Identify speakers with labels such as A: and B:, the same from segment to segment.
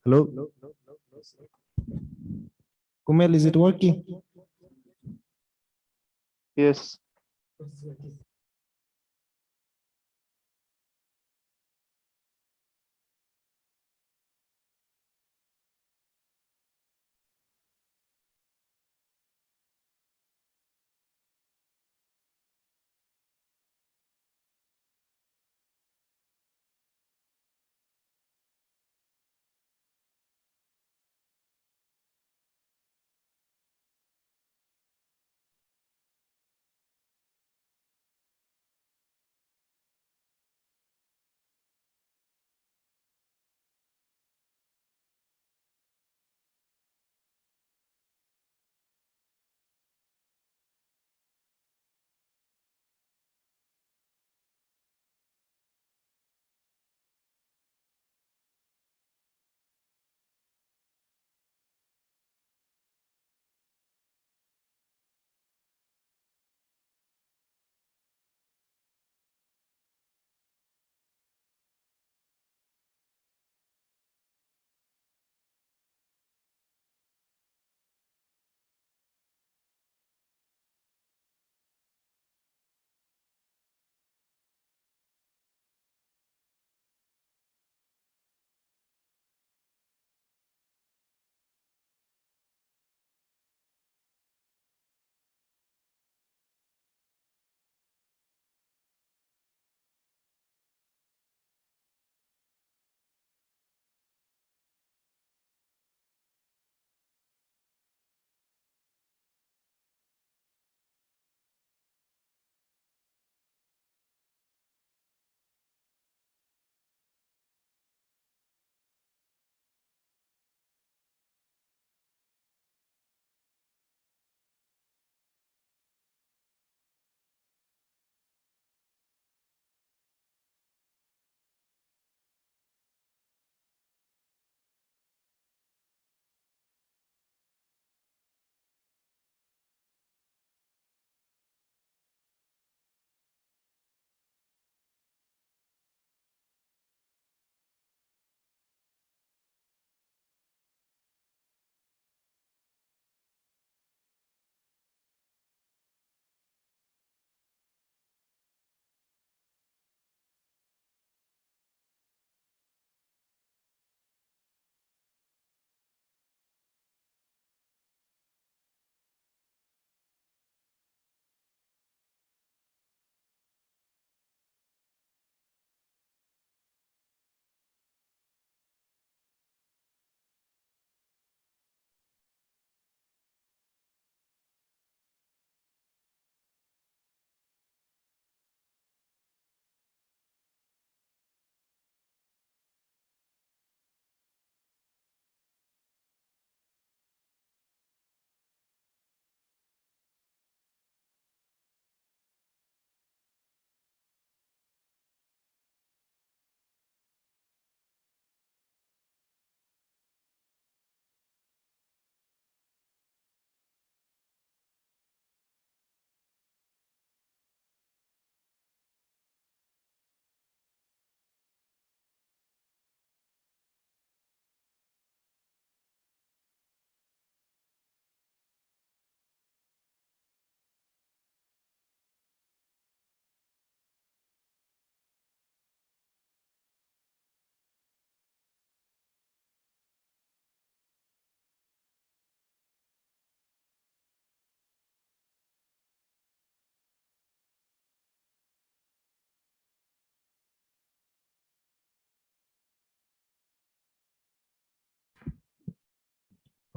A: Hello? Kumel, is it working?
B: Yes.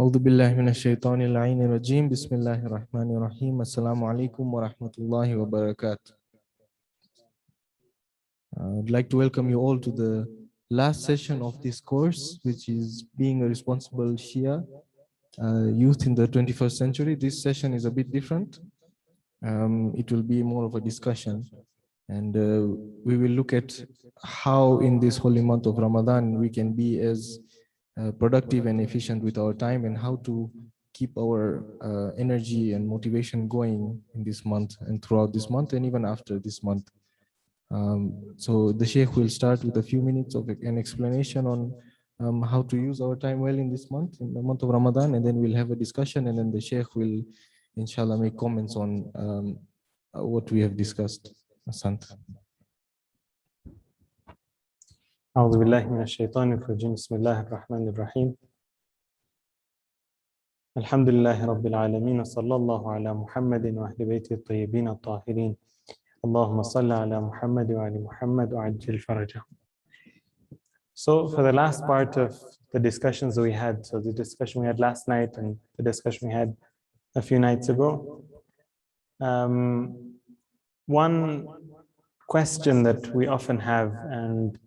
A: أعوذ بالله من الشيطان اللعين الرجيم بسم الله الرحمن الرحيم السلام عليكم ورحمة الله وبركاته. I'd like to welcome you all to the last session of this course, which is being a responsible Shia youth in the 21st century. This session is a bit different. It will be more of a discussion, and we will look at how in this holy month of Ramadan we can be as productive and efficient with our time, and how to keep our energy and motivation going in this month and throughout this month and even after this month. So the Sheikh will start with a few minutes of an explanation on how to use our time well in this month, in the month of Ramadan, and then we'll have a discussion, and then the Sheikh will, inshallah, make comments on what we have discussed. Asant.
B: أعوذ بالله من الشيطان الرجيم بسم الله الرحمن الرحيم الحمد لله رب العالمين وصلى الله على محمد وأهل بيته الطيبين الطاهرين اللهم صل على محمد وعلى محمد وعجل فرجه. So for the last part of the discussions that we had, so the discussion we had last night and the discussion we had a few nights ago, one question that we often have, and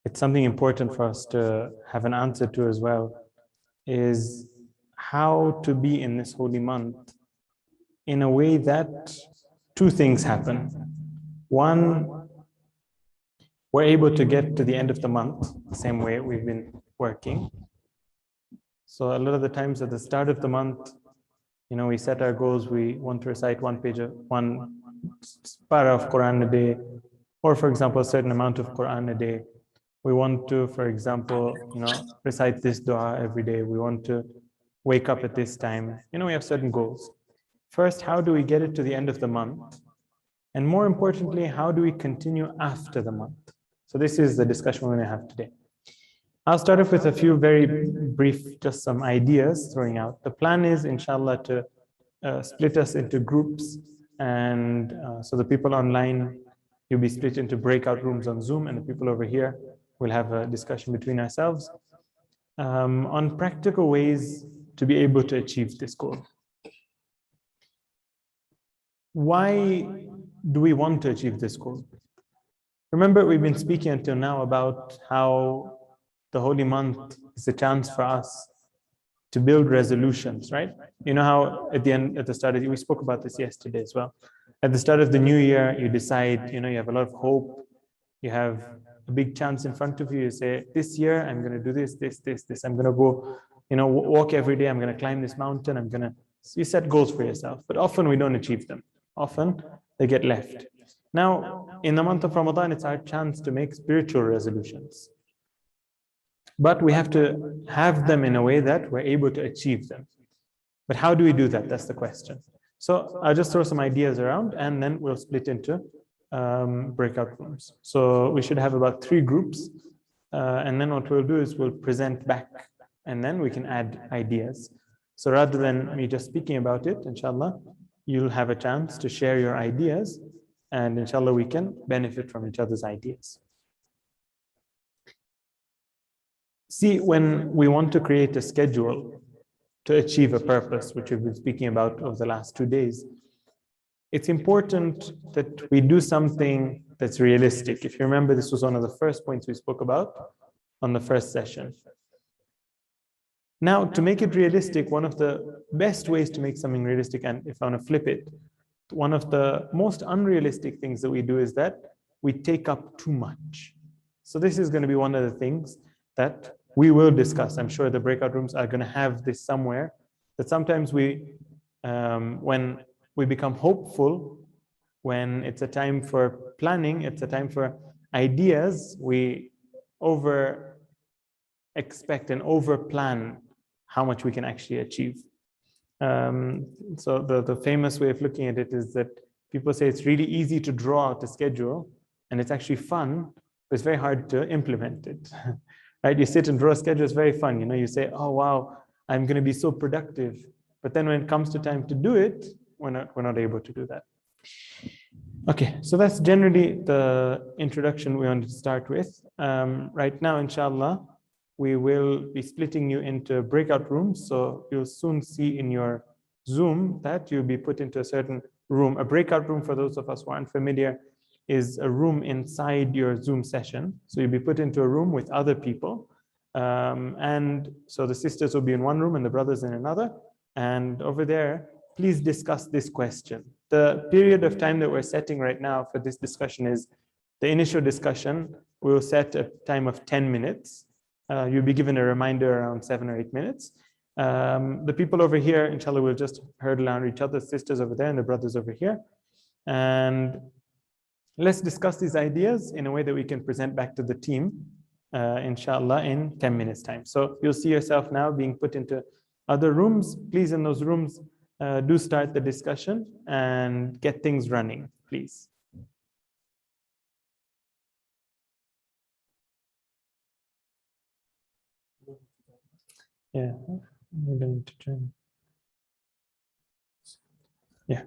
B: it's something important for us to have an answer to as well, is how to be in this holy month in a way that two things happen. One, we're able to get to the end of the month the same way we've been working. So a lot of the times at the start of the month, we set our goals. We want to recite one para of Quran a day, or for example, a certain amount of Quran a day. We want to, for example, recite this dua every day. We want to wake up at this time. We have certain goals. First, how do we get it to the end of the month? And more importantly, how do we continue after the month? So this is the discussion we're going to have today. I'll start off with a few very brief, just some ideas throwing out. The plan is, inshallah, to split us into groups. And so the people online, you'll be split into breakout rooms on Zoom, and the people over here will have a discussion between ourselves on practical ways to be able to achieve this goal. Why do we want to achieve this goal? Remember, we've been speaking until now about how the holy month is a chance for us to build resolutions, right? You know how at the start of, we spoke about this yesterday as well. At the start of the new year, you decide, you have a lot of hope. You have a big chance in front of you. You say, this year, I'm going to do this. I'm going to go, walk every day. I'm going to climb this mountain. You set goals for yourself, but often we don't achieve them. Often they get left. Now, in the month of Ramadan, it's our chance to make spiritual resolutions. But we have to have them in a way that we're able to achieve them. But how do we do that? That's the question. So I'll just throw some ideas around, and then we'll split into breakout rooms. So we should have about 3 groups. And then what we'll do is we'll present back, and then we can add ideas. So rather than me just speaking about it, inshallah, you'll have a chance to share your ideas, and inshallah, we can benefit from each other's ideas. See, when we want to create a schedule to achieve a purpose, which we've been speaking about over the last 2 days, it's important that we do something that's realistic. If you remember, this was one of the first points we spoke about on the first session. Now, to make it realistic, one of the best ways to make something realistic, and if I want to flip it, one of the most unrealistic things that we do is that we take up too much. So this is going to be one of the things that we will discuss. I'm sure the breakout rooms are going to have this somewhere, that sometimes when we become hopeful, when it's a time for planning, it's a time for ideas, we over expect and over plan how much we can actually achieve. So the famous way of looking at it is that people say it's really easy to draw out a schedule, and it's actually fun, but it's very hard to implement it. Right? You sit and draw a schedule, it's very fun. You say, oh, wow, I'm going to be so productive. But then when it comes to time to do it, we're not able to do that. Okay, so that's generally the introduction we wanted to start with. Right now, inshallah, we will be splitting you into breakout rooms. So you'll soon see in your Zoom that you'll be put into a certain room. A breakout room, for those of us who aren't familiar, is a room inside your Zoom session. So you'll be put into a room with other people. And so the sisters will be in one room and the brothers in another. And over there, please discuss this question. The period of time that we're setting right now for this discussion is the initial discussion. We'll set a time of 10 minutes. You'll be given a reminder around 7 or 8 minutes. The people over here, inshallah, will just hurdle around each other, sisters over there and the brothers over here. And let's discuss these ideas in a way that we can present back to the team, inshallah, in 10 minutes time. So you'll see yourself now being put into other rooms. Please, in those rooms, do start the discussion and get things running, please. Yeah, I'm going to join. Yeah.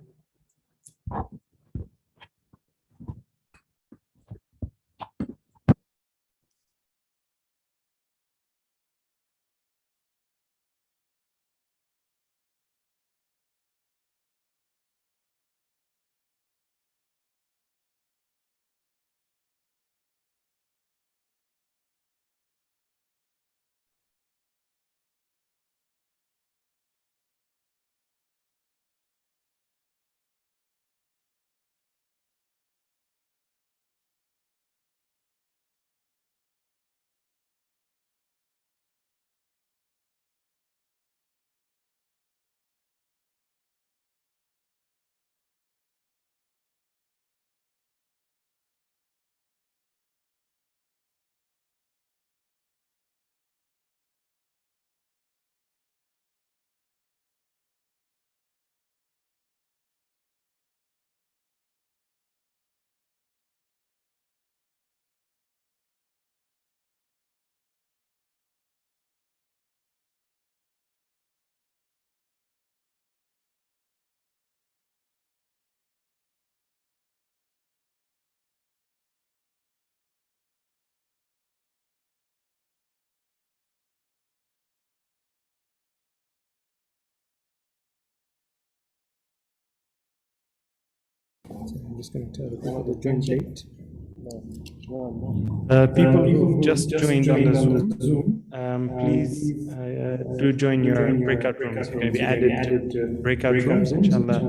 B: So I'm just going to tell the people the join date. People who just joined on the Zoom, please do join your breakout rooms. You're going to be added to breakout rooms, inshallah.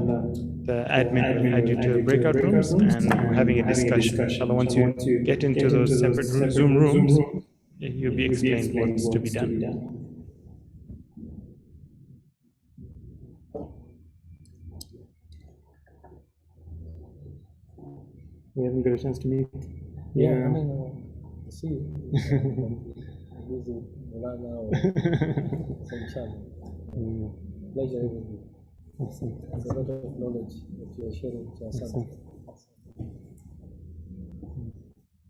B: The admin will add you to breakout rooms, and we're having a discussion. Inshallah, once you get into those separate Zoom rooms, you'll be explained what's to be done. We haven't got a chance to meet.
C: Yeah, I mean, see you. I'm busy right now. So inshallah. Pleasure with you. There's a lot of knowledge that you are sharing to us.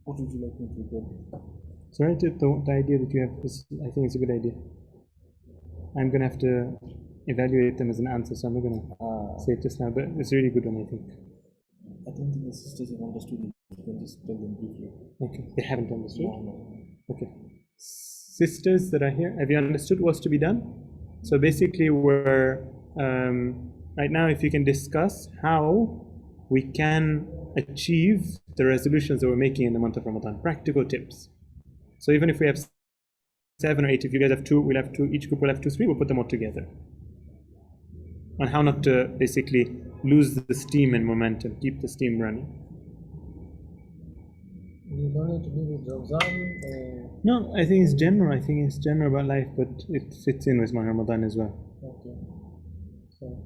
C: What would you like me to do?
B: Sorry, the idea that you have is, I think it's a good idea. I'm going to have to evaluate them as an answer, so I'm not going to say it just now, but it's a really good one, I think.
C: I don't think the sisters have understood it. You can just tell them briefly.
B: Okay, they haven't understood?
C: No.
B: Okay. Sisters that are here, have you understood what's to be done? So basically we're, right now, if you can discuss how we can achieve the resolutions that we're making in the month of Ramadan, practical tips. So even if we have 7 or 8, if you guys have 2, we'll have 2, each group will have 2, 3, we'll put them all together. On how not to basically lose the steam and momentum, keep the steam running.
C: You don't need to be with Ramzan?
B: No, I think it's general. I think it's general about life, but it fits in with my Ramadan as well.
C: Okay. So,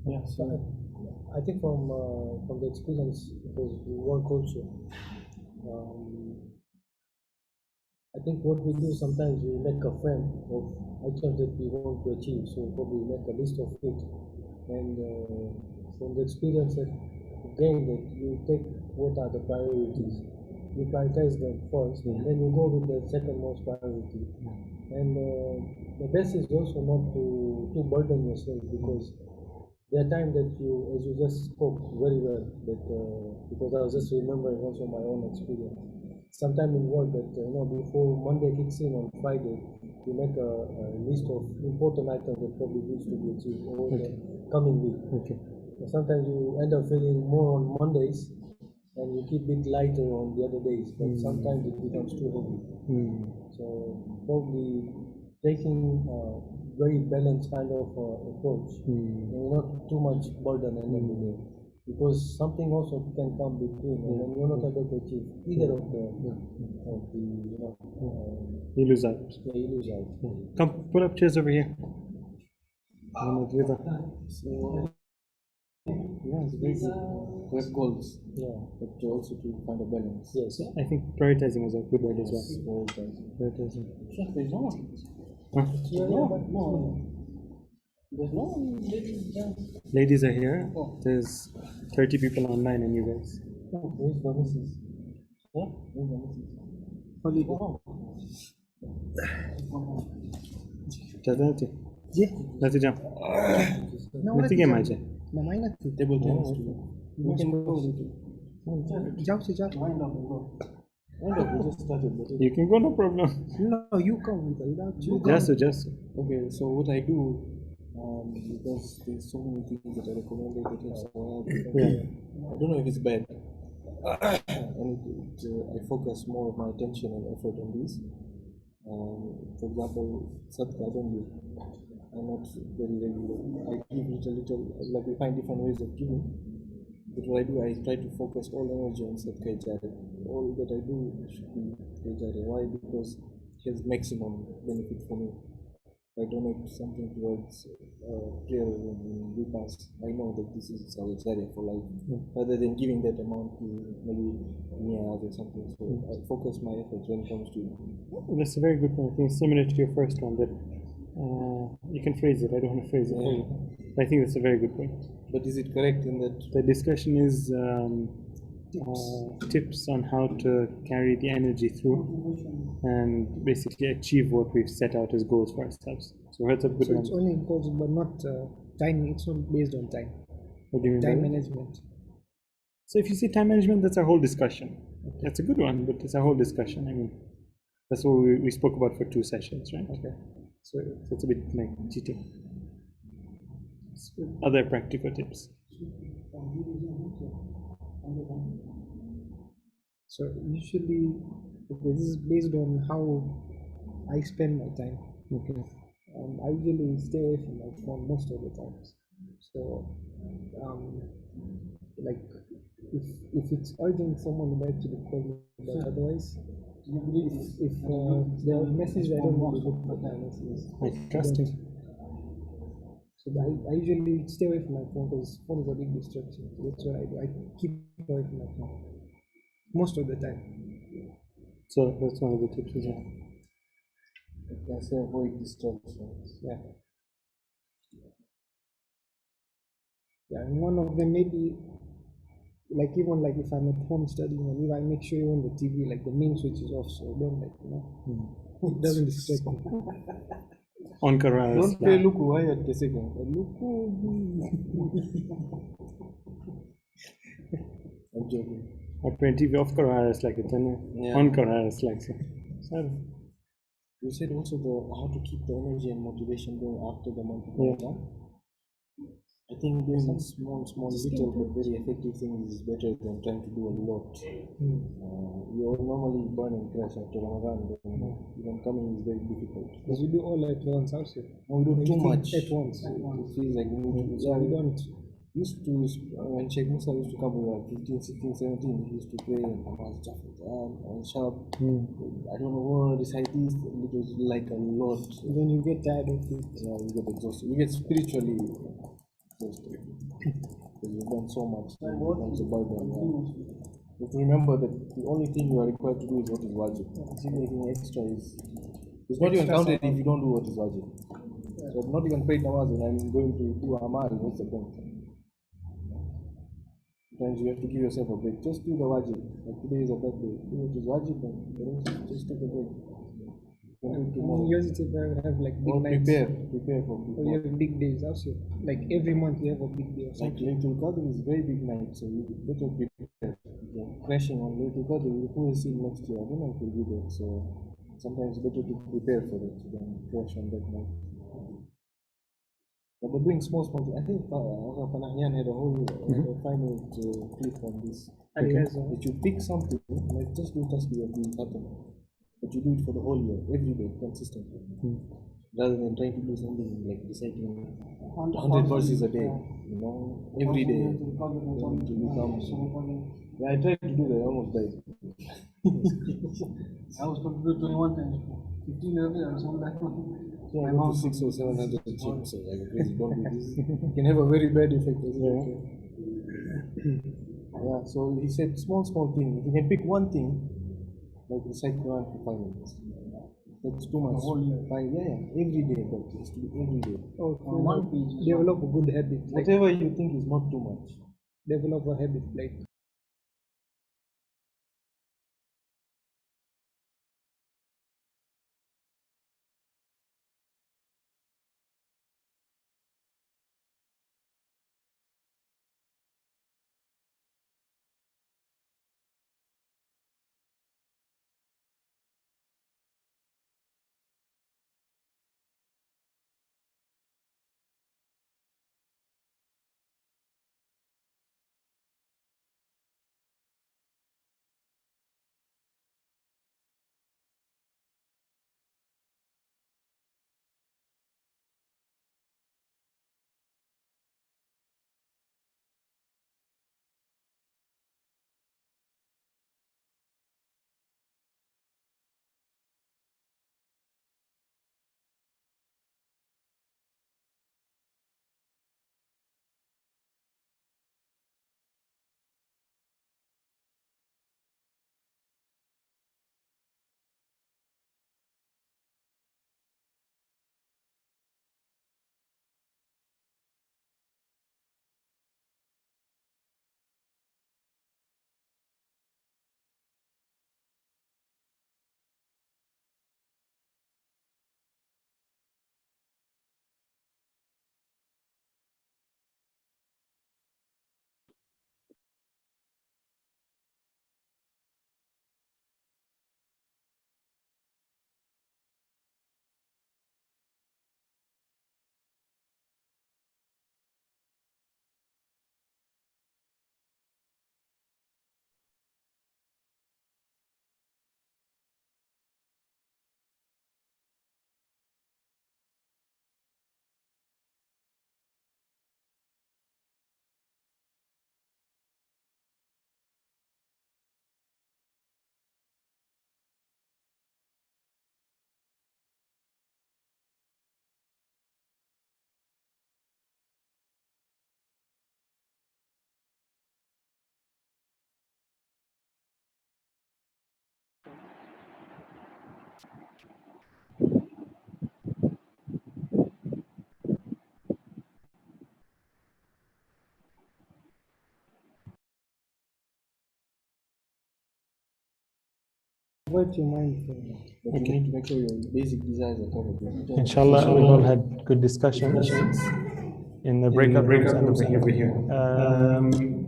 B: Yeah.
C: so I think from the experience, because we work also, I think what we do sometimes, we make a frame of items that we want to achieve. So probably make a list of it, and from the experience that again that you take what are the priorities, you prioritize them first, and then you go with the second most priority. And the best is also not to burden yourself, because there are times that you, as you just spoke very well, that because I was just remembering also my own experience. Sometime in work that before Monday kicks in on Friday, you make a list of important items that probably needs to be achieved over the coming week.
B: Okay.
C: Sometimes you end up feeling more on Mondays, and you keep it lighter on the other days, but sometimes it becomes too heavy. So probably taking very balanced kind of approach, and not too much burden in every day. because something also can come between, and then you're not able to achieve either of the,
B: You lose out.
C: yeah, you lose out.
B: Come, pull up chairs over here.
C: So, yeah, it's very good to have goals, but also to find a balance. Yes.
B: I think prioritizing was a good word as well.
C: Prioritizing. There's no one.
B: Huh?
C: But no. There's no one.
B: Ladies are here. There's 30 people online and you guys.
C: Where's the missus? Yeah? Where's the missus?
B: Nanti. Nanti jam. Nanti game aja.
C: Table tennis. We can go with it.
D: Jump se jump.
C: We just started.
B: You can go, no problem.
D: No, you come with without you.
B: Just.
C: Okay, so what I do, because there's so many things that I recommended that takes a while. I don't know if it's bad. And I focus more of my attention and effort on these. For example, sadhka, I don't do. I'm not very regular. I give little, like we find different ways of giving. But what I do, I try to focus all energy on sadhka jari. All that I do should be jari. Why? Because it has maximum benefit for me. I donate something towards prayer and vipas. I know that this is our jari for life, rather than giving that amount to maybe niyaz or something. So I focus my efforts when it comes to.
B: That's a very good point. I think similar to your first one that you can phrase it. I don't want to phrase it for you. I think that's a very good point.
C: But is it correct in that?
B: The discussion is tips on how to carry the energy through and basically achieve what we've set out as goals for ourselves. So that's a good
D: So
B: one.
D: it's only goals, but not time. It's not based on time.
B: What do you mean by
D: Time
B: that?
D: management.
B: So if you see time management, that's our whole discussion. That's a good one, but it's a whole discussion. I mean, that's what we spoke about for 2 sessions, right?
D: Okay.
B: So it's a bit like cheating. Other practical tips.
D: So usually, this is based on how I spend my time.
B: Okay.
D: I usually stay away from my phone most of the times. So, like, if it's urgent, someone would actually call me. But otherwise, if there are messages, I don't really look for my messages.
B: Interesting.
D: So I usually stay away from my phone because phone is a big distraction. That's what I do. I keep away from my phone most of the time.
B: So that's one of the tips as well.
C: I say avoid distractions.
D: Yeah. And one of them maybe, like even like if I'm at home studying, and if I make sure even the TV, like the main switch is off, so don't it doesn't distract me.
B: On Karas.
C: Don't play Luku, why at the second? Luku. I'm joking.
B: Or 20 off Karas like a 10.
C: Yeah.
B: On Karas like so.
C: You said also how to keep the energy and motivation going after the month of Ramadan. I think doing small, little but very effective things is better than trying to do a lot. We all normally burn and crash after Ramadan, but even coming is very difficult.
D: Because we do all at once also.
C: No, we do too much
D: at once.
C: It feels like we need to.
D: So we don't.
C: Used to, when Sheikh Musa used to come, we were 15, 16, 17, he used to pray and sharp. I don't know what recite is, it was like a lot.
D: Then you get tired of it.
C: Yeah, you get exhausted. You get spiritually exhausted. Because you've done so much. It becomes a burden. You have to remember that the only thing you are required to do is what is wajib. Anything extra is. It's not even counted if you don't do what is wajib. So I've not even prayed namaz and I'm going to do amal, what's the point? Sometimes you have to give yourself a break. Just do the wajib. Like today is a bad day. Do what is wajib and the rest, just take a break.
D: You usually have like big
C: Or
D: nights.
C: prepare for
D: Or you have big days also. Like every month you have a big day or
C: Like
D: something.
C: Laylatul Qadr is very big night, so you better prepare. Crashing on Laylatul Qadr, who will see next year? I don't know if we'll be there. So sometimes better to prepare for it than crash on that night. But doing small things. I think Panahyan had a whole 5-minute clip on this. That you pick something, like just do tasbih of the pattern, but you do it for the whole year, every day, consistently.
A: rather than trying to do something like reciting 100 verses a day, you know, every day. To become. Yeah, I tried to do that, I almost died.
C: I was supposed to do 21 times, 15 of it, and some like
A: So I go to 600 or 700 chips, so like, please don't do this. It can have a very bad effect. Okay. Yeah, so he said small thing. If you can pick one thing, like recite Quran for 5 minutes. That's too much. Yeah, every day, but it has to be every day.
C: oh, develop a good habit. Like
A: Whatever you think is not too much.
C: develop a habit, like
D: Divert your mind from
A: But you need to make sure your basic desires are covered.
B: Inshallah, we've all had good discussions in the breakout rooms and over here.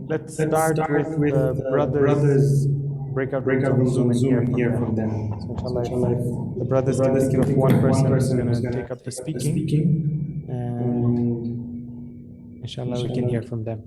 B: Let's start with the brothers' breakout rooms on Zoom and hear from them. So inshallah, if the brothers can think of one person who's going to take up the speaking, and inshallah we can hear from them.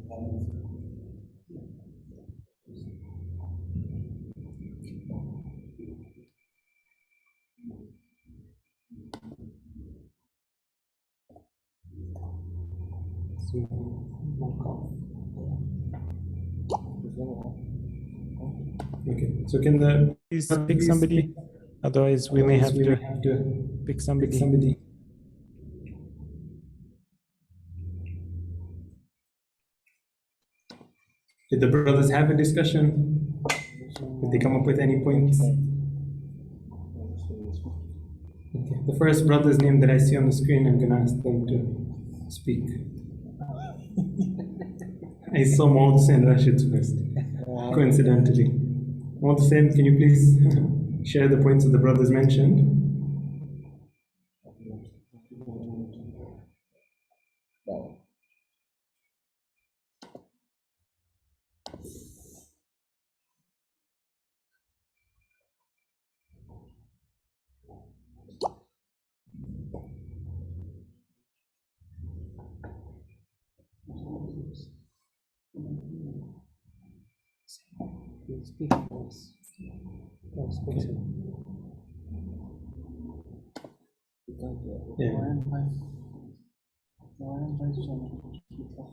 E: Okay, so can the
B: Please pick somebody, otherwise we may have to pick somebody.
E: Did the brothers have a discussion? Did they come up with any points? Okay. The first brother's name that I see on the screen, I'm gonna ask them to speak. I saw Maud Hussein Rashid's first, coincidentally. Maud Hussein, can you please share the points that the brothers mentioned?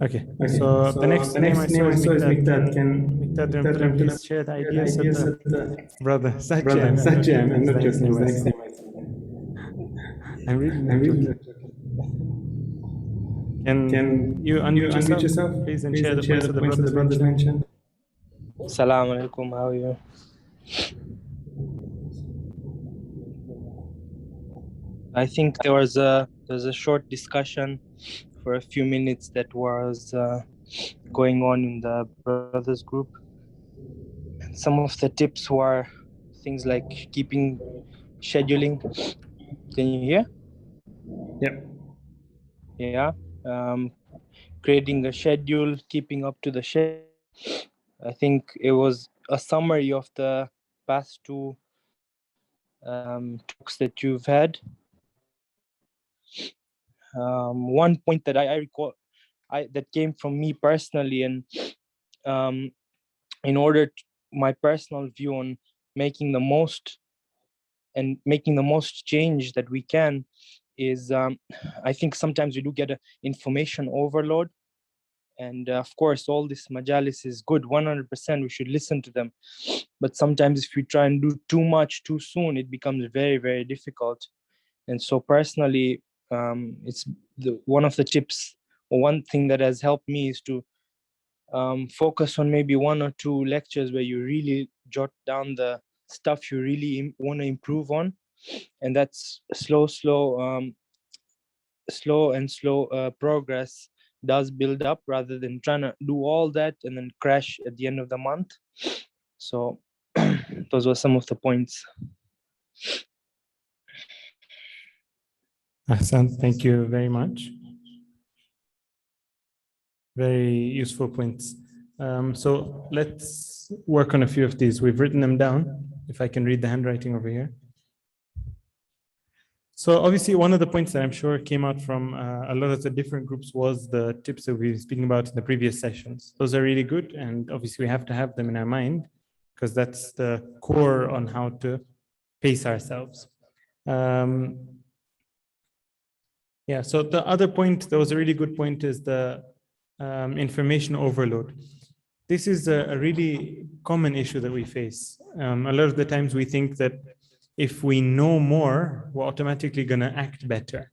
B: Okay. So the next name I saw is Miqdad. Can Miqdad please share the ideas of the brother Sajjad?
E: Sajjad, and not
B: Next
E: just
B: name I
E: next
B: saw.
E: name I saw.
B: I'm really not joking. Can you unmute yourself, please, and share the points that the brothers mentioned?
F: Assalamu alaikum, how are you? I think there was a short discussion for a few minutes that was going on in the brothers group. Some of the tips were things like keeping scheduling. Can you hear?
E: Yep.
F: Yeah. Creating a schedule, keeping up to the schedule. I think it was a summary of the past two talks that you've had. One point that I recall that came from me personally, and in order to, my personal view on making the most change that we can is I think sometimes we do get an information overload, and of course all this majalis is good, 100% we should listen to them, but sometimes if you try and do too much too soon, it becomes very, very difficult. And so personally, it's one of the tips, or one thing that has helped me, is to focus on maybe one or two lectures where you really jot down the stuff you really want to improve on, and that's slow progress does build up, rather than trying to do all that and then crash at the end of the month. So those were some of the points.
B: Ahsan, thank you very much. Very useful points. So let's work on a few of these. We've written them down. If I can read the handwriting over here. So obviously one of the points that I'm sure came out from a lot of the different groups was the tips that we've been speaking about in the previous sessions. Those are really good, and obviously we have to have them in our mind, because that's the core on how to pace ourselves. Yeah, so the other point that was a really good point is the information overload. This is a really common issue that we face. A lot of the times we think that if we know more, we're automatically going to act better.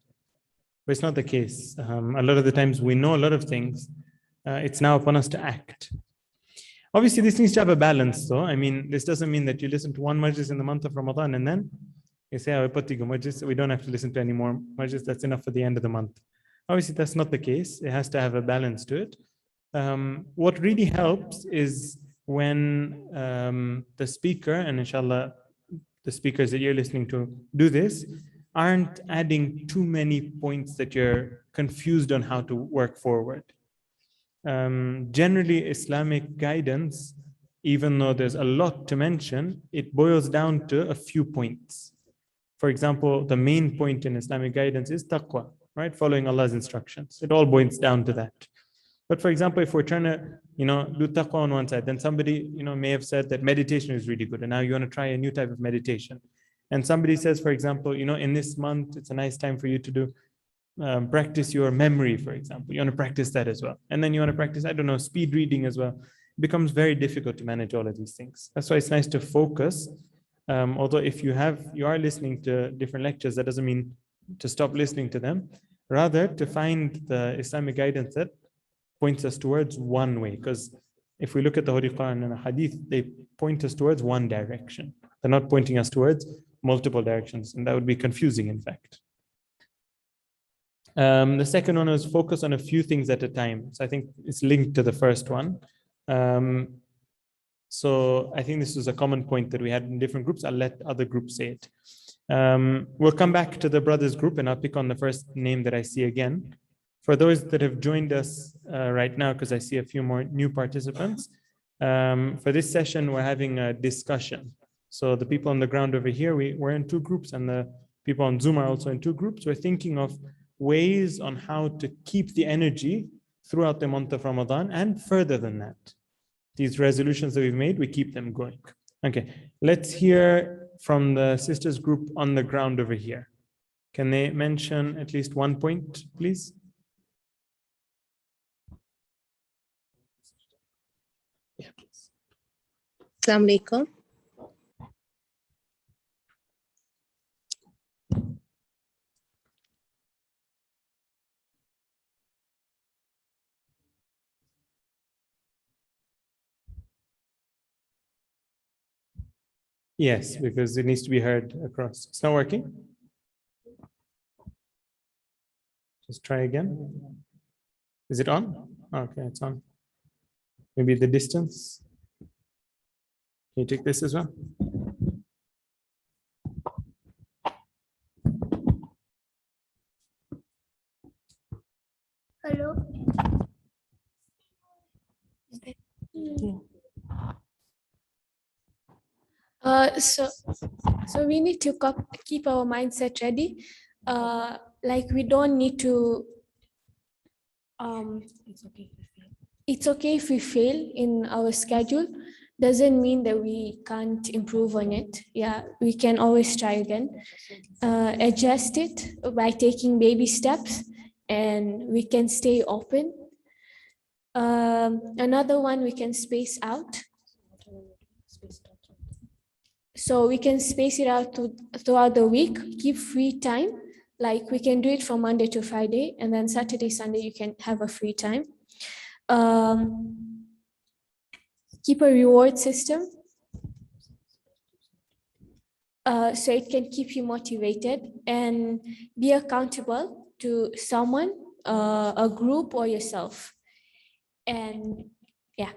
B: But it's not the case. A lot of the times we know a lot of things. It's now upon us to act. Obviously, this needs to have a balance, though. I mean, this doesn't mean that you listen to one majlis in the month of Ramadan and then you say, oh, we don't have to listen to any more majlis. That's enough for the end of the month. Obviously, that's not the case. It has to have a balance to it. What really helps is when the speaker, and inshallah, the speakers that you're listening to do this, aren't adding too many points that you're confused on how to work forward. Generally, Islamic guidance, even though there's a lot to mention, it boils down to a few points. For example, the main point in Islamic guidance is taqwa, right? Following Allah's instructions. It all boils down to that. But for example, if we're trying to, do taqwa on one side, then somebody, may have said that meditation is really good, and now you want to try a new type of meditation. And somebody says, for example, in this month, it's a nice time for you to do practice your memory, for example. You want to practice that as well. And then you want to practice, speed reading as well. It becomes very difficult to manage all of these things. That's why it's nice to focus. Although if you are listening to different lectures, that doesn't mean to stop listening to them. Rather, to find the Islamic guidance that points us towards one way. Because if we look at the Holy Quran and the Hadith, they point us towards one direction. They're not pointing us towards multiple directions. And that would be confusing, in fact. The second one is focus on a few things at a time. So I think it's linked to the first one. So I think this is a common point that we had in different groups. I'll let other groups say it. We'll come back to the brothers group, and I'll pick on the first name that I see again. For those that have joined us right now, because I see a few more new participants, for this session, we're having a discussion. So the people on the ground over here, we're in two groups, and the people on Zoom are also in two groups. We're thinking of ways on how to keep the energy throughout the month of Ramadan and further than that. These resolutions that we've made, we keep them going. Okay, let's hear from the sisters group on the ground over here. Can they mention at least one point, please? Yeah, please.
G: Assalamu alaikum.
B: Yes, because it needs to be heard across. It's not working. Just try again. Is it on? Okay, it's on. Maybe the distance. Can you take this as well?
H: Hello. So we need to keep our mindset ready. Like we don't need to. It's okay if we fail in our schedule. Doesn't mean that we can't improve on it. Yeah, we can always try again. Adjust it by taking baby steps, and we can stay open. Another one, we can space out. So we can space it out throughout the week, keep free time. Like we can do it from Monday to Friday, and then Saturday, Sunday, you can have a free time. Keep a reward system. So it can keep you motivated, and be accountable to someone, a group, or yourself. And yeah.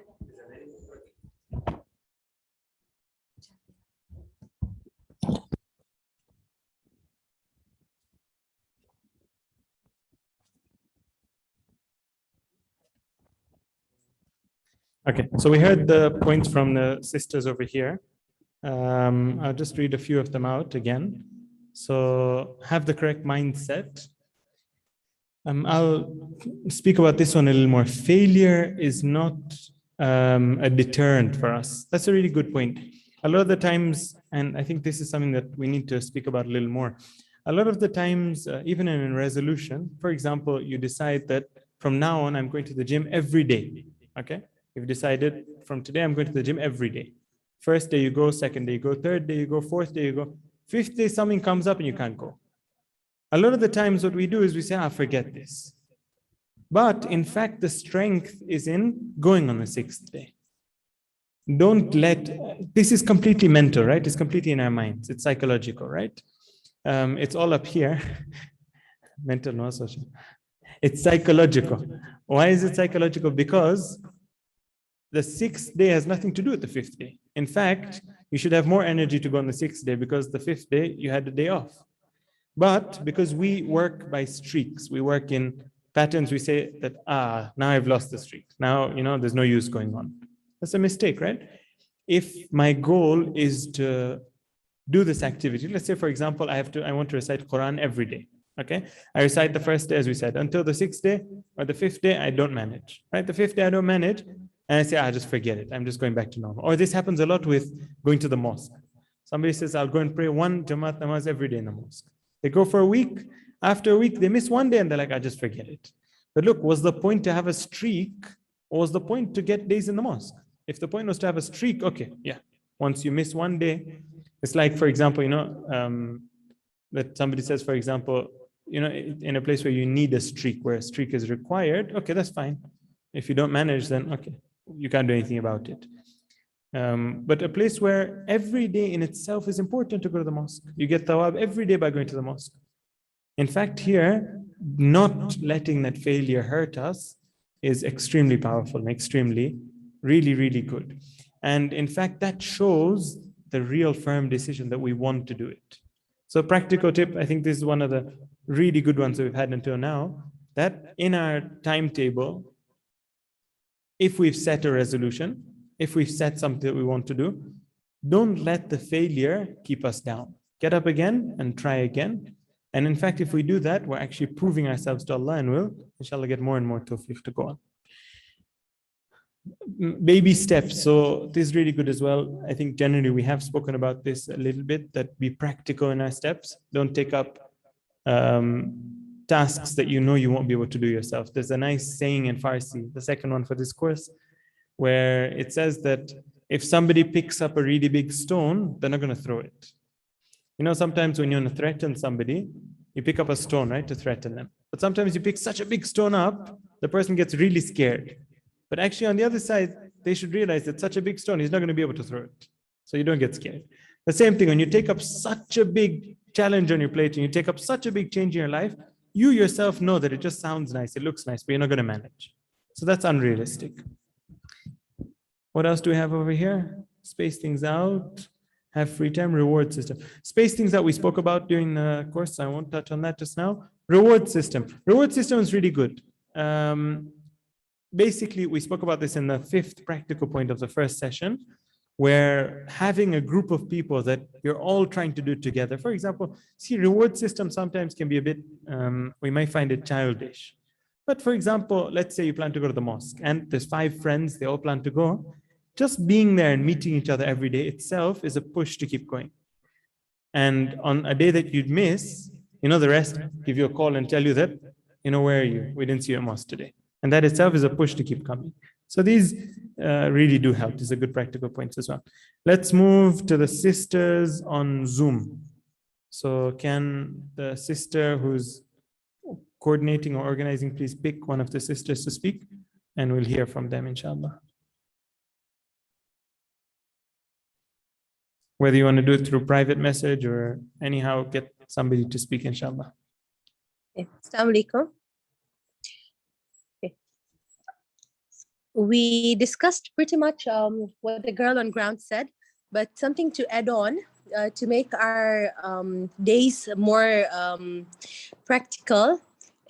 B: Okay, so we heard the points from the sisters over here. I'll just read a few of them out again. So have the correct mindset. I'll speak about this one a little more. Failure is not a deterrent for us. That's a really good point. A lot of the times, and I think this is something that we need to speak about a little more. A lot of the times, even in a resolution, for example, you decide that from now on, I'm going to the gym every day, okay? You've decided from today, I'm going to the gym every day. First day you go, second day you go, third day you go, fourth day you go, fifth day something comes up and you can't go. A lot of the times what we do is we say, forget this. But in fact, the strength is in going on the sixth day. Don't let, this is completely mental, right? It's completely in our minds. It's psychological, right? It's all up here. Mental, no social. It's psychological. Why is it psychological? Because the sixth day has nothing to do with the fifth day. In fact, you should have more energy to go on the sixth day because the fifth day you had a day off. But because we work by streaks, we work in patterns, we say that, now I've lost the streak. Now, there's no use going on. That's a mistake, right? If my goal is to do this activity, let's say, for example, I want to recite Quran every day. Okay, I recite the first day, as we said, until the sixth day or the fifth day, I don't manage, right? The fifth day, I don't manage. And I say, just forget it. I'm just going back to normal. Or this happens a lot with going to the mosque. Somebody says, I'll go and pray one Jamaat namaz every day in the mosque. They go for a week. After a week, they miss one day and they're like, I just forget it. But look, was the point to have a streak or was the point to get days in the mosque? If the point was to have a streak, okay, yeah. Once you miss one day, it's like, for example, that somebody says, for example, in a place where you need a streak, where a streak is required, okay, that's fine. If you don't manage, then okay, you can't do anything about it. But a place where every day in itself is important to go to the mosque. You get thawab every day by going to the mosque. In fact, here, not letting that failure hurt us is extremely powerful and extremely, really, really good. And in fact, that shows the real firm decision that we want to do it. So practical tip, I think this is one of the really good ones that we've had until now, that in our timetable, if we've set a resolution, if we've set something that we want to do, don't let the failure keep us down. Get up again and try again. And in fact, if we do that, we're actually proving ourselves to Allah and will, inshallah, get more and more tawfiq to go on. Baby steps. So this is really good as well. I think generally we have spoken about this a little bit, that be practical in our steps. Don't take up tasks that you know you won't be able to do yourself. There's a nice saying in Farsi, the second one for this course, where it says that if somebody picks up a really big stone, they're not going to throw it. You know, sometimes when you want to threaten somebody, you pick up a stone, right, to threaten them. But sometimes you pick such a big stone up, the person gets really scared. But actually on the other side, they should realize that such a big stone, he's not going to be able to throw it. So you don't get scared. The same thing, when you take up such a big challenge on your plate and you take up such a big change in your life, you yourself know that it just sounds nice, it looks nice, but you're not going to manage. So that's unrealistic. What else do we have over here? Space things out, have free time, reward system. Space things out we spoke about during the course. I won't touch on that just now. Reward system. Reward system is really good. Basically, we spoke about this in the 5th practical point of the first session, where having a group of people that you're all trying to do together. For example, see, reward system sometimes can be a bit, we might find it childish. But for example, let's say you plan to go to the mosque and there's 5 friends, they all plan to go. Just being there and meeting each other every day itself is a push to keep going. And on a day that you'd miss, you know, the rest give you a call and tell you that, you know, where are you? We didn't see you at mosque today. And that itself is a push to keep coming. So these really do help. These are good practical points as well. Let's move to the sisters on Zoom. So can the sister who's coordinating or organizing please pick one of the sisters to speak, and we'll hear from them, inshallah. Whether you want to do it through private message or anyhow, get somebody to speak, inshallah.
G: Okay. Assalamu alaikum. Okay. We discussed pretty much what the girl on ground said, but something to add on to make our days more practical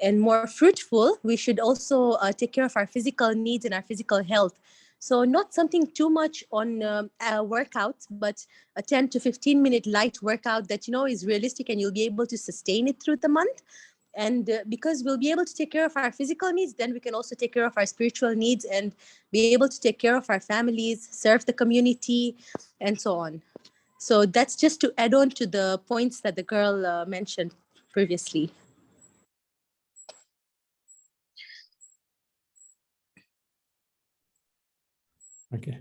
G: and more fruitful. We should also take care of our physical needs and our physical health. So not something too much on workouts, but a 10 to 15 minute light workout that, you know, is realistic and you'll be able to sustain it through the month. And because we'll be able to take care of our physical needs, then we can also take care of our spiritual needs and be able to take care of our families, serve the community, and so on. So that's just to add on to the points that the girl mentioned previously.
B: Okay.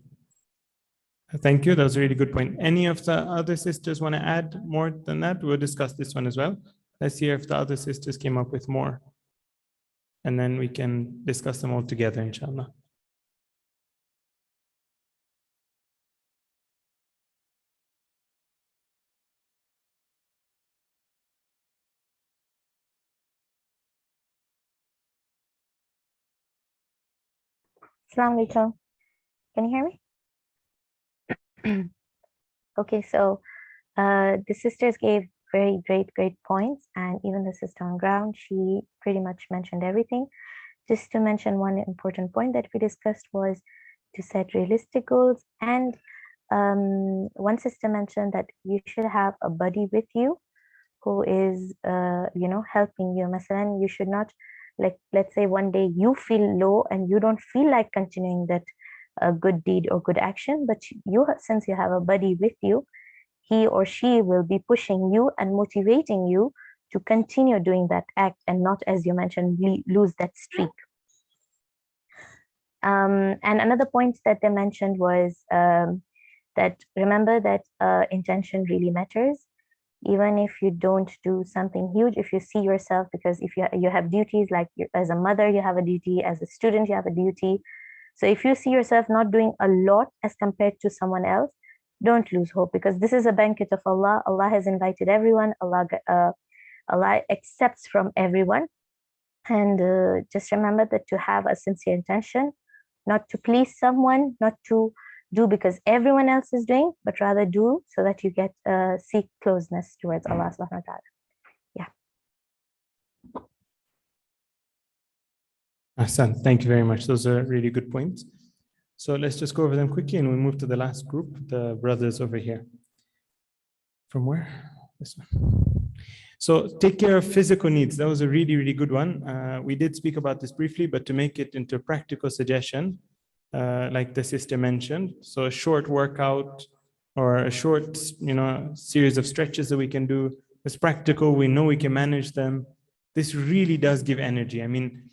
B: Thank you. That was a really good point. Any of the other sisters want to add more than that? We'll discuss this one as well. Let's hear if the other sisters came up with more. And then we can discuss them all together, inshallah.
I: Assalamu alaikum. Can you hear me? Okay, so the sisters gave very great points, and even the sister on ground, she pretty much mentioned everything. Just to mention one important point that we discussed was to set realistic goals, and one sister mentioned that you should have a buddy with you who is you know, helping you. Masalan, you should not, like, let's say one day you feel low and you don't feel like continuing that good deed or good action, but you, since you have a buddy with you, he or she will be pushing you and motivating you to continue doing that act and not, as you mentioned, lose that streak. And another point that they mentioned was that remember that intention really matters. Even if you don't do something huge, if you see yourself, because if you have duties, like as a mother, you have a duty, as a student, you have a duty. So if you see yourself not doing a lot as compared to someone else, don't lose hope, because this is a banquet of Allah. Allah has invited everyone. Allah accepts from everyone. And just remember that to have a sincere intention, not to please someone, not to do because everyone else is doing, but rather do so that you get seek closeness towards Allah subhanahu wa ta'ala. Yeah.
B: Ahsan, thank you very much. Those are really good points. So let's just go over them quickly and we move to the last group, the brothers over here. From where? This one. So take care of physical needs. That was a really good one. We did speak about this briefly, but to make it into a practical suggestion, like the sister mentioned, so a short workout or a short, series of stretches that we can do, It's practical. We know we can manage them. This really does give energy. I mean,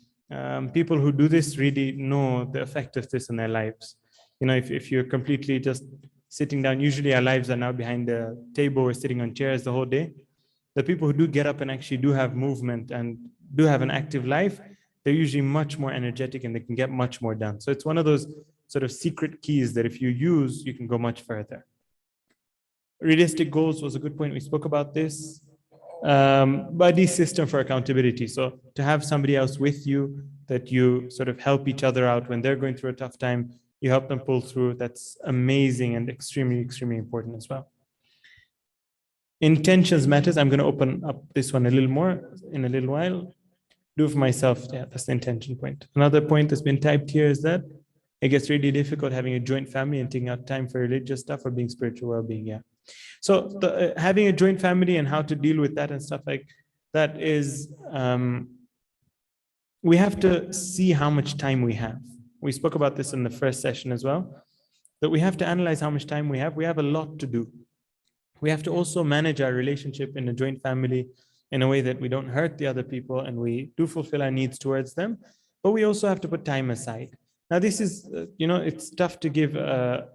B: people who do this really know the effect of this in their lives. You know, if you're completely just sitting down, usually our lives are now behind the table, we're sitting on chairs the whole day. The people who do get up and actually do have movement and do have an active life, they're usually much more energetic and they can get much more done. So it's one of those sort of secret keys that if you use, you can go much further. Realistic goals was a good point. We spoke about this. Buddy system for accountability. So to have somebody else with you, that you sort of help each other out when they're going through a tough time, you help them pull through. That's amazing and extremely, extremely important as well. Intentions matters. I'm going to open up this one a little more in a little while. Do for myself. Yeah, that's the intention point. Another point that's been typed here is that it gets really difficult having a joint family and taking out time for religious stuff or being spiritual well-being. Yeah. So having a joint family and how to deal with that and stuff like that is, we have to see how much time we have. We spoke about this in the first session as well, that we have to analyze how much time we have. We have a lot to do. We have to also manage our relationship in a joint family in a way that we don't hurt the other people and we do fulfill our needs towards them, but we also have to put time aside. Now this is, it's tough to give a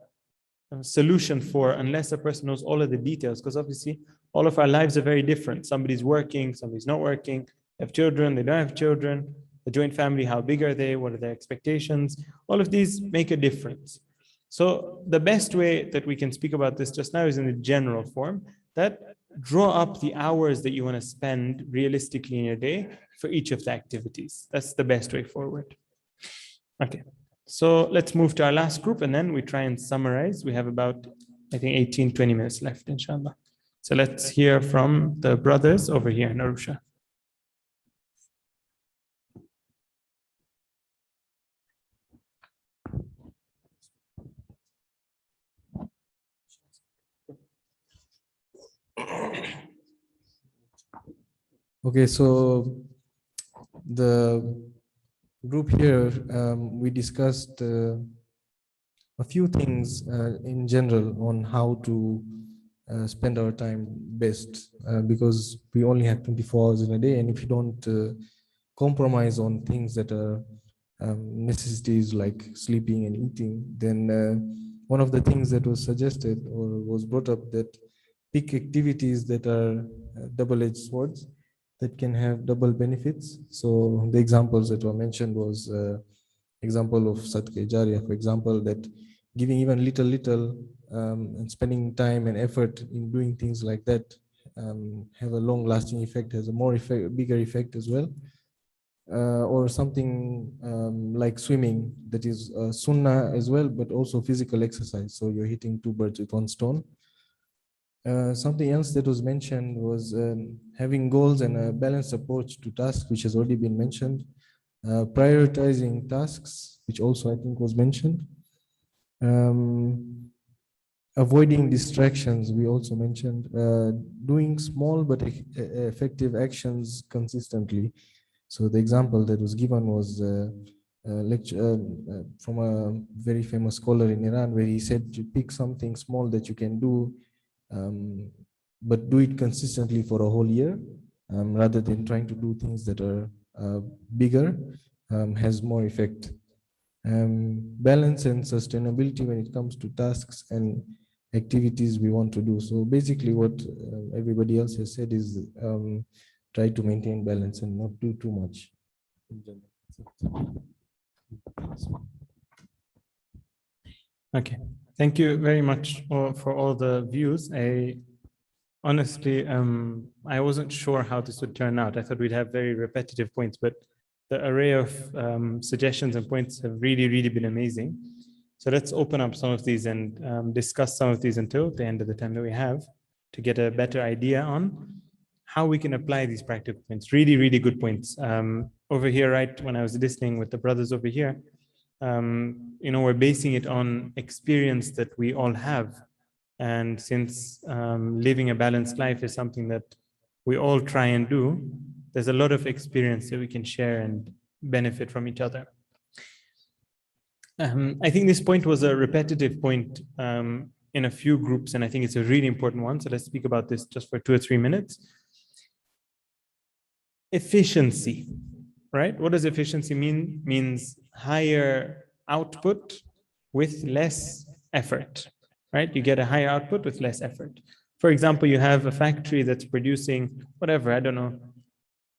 B: solution for unless a person knows all of the details, because obviously all of our lives are very different. Somebody's working, somebody's not working, they have children, they don't have children, the joint family, how big are they, what are their expectations? All of these make a difference. So the best way that we can speak about this just now is in the general form, that draw up the hours that you want to spend realistically in your day for each of the activities. That's the best way forward. Okay, so let's move to our last group and then we try and summarize. We have about, I think, 18, 20 minutes left, inshallah. So let's hear from the brothers over here in Arusha.
A: Okay, so the group here, we discussed a few things in general on how to spend our time best, because we only have 24 hours in a day, and if you don't compromise on things that are necessities like sleeping and eating, then one of the things that was suggested or was brought up, that pick activities that are double-edged swords that can have double benefits. So the examples that were mentioned was example of Sadqa Jariyah, for example, that giving even little and spending time and effort in doing things like that have a long-lasting effect, has a more bigger effect as well. Or something like swimming, that is sunnah as well, but also physical exercise. So you're hitting two birds with one stone. Something else that was mentioned was having goals and a balanced approach to tasks, which has already been mentioned. Prioritizing tasks, which also I think was mentioned. Avoiding distractions, we also mentioned. Doing small but effective actions consistently. So the example that was given was a lecture from a very famous scholar in Iran, where he said to pick something small that you can do, but do it consistently for a whole year, rather than trying to do things that are bigger, has more effect. Balance and sustainability when it comes to tasks and activities we want to do. So basically what everybody else has said is try to maintain balance and not do too much.
B: Okay, thank you very much for all the views. Honestly, I wasn't sure how this would turn out. I thought we'd have very repetitive points, but the array of suggestions and points have really, really been amazing. So let's open up some of these and discuss some of these until the end of the time that we have to get a better idea on how we can apply these practical points. Really, really good points. Over here, right, when I was listening with the brothers over here, we're basing it on experience that we all have. And since living a balanced life is something that we all try and do, there's a lot of experience that we can share and benefit from each other. I think this point was a repetitive point in a few groups, and I think it's a really important one. So let's speak about this just for 2 or 3 minutes. efficiency, right? What does efficiency mean? Means higher output with less effort, right? You get a higher output with less effort. For example, you have a factory that's producing whatever, I don't know,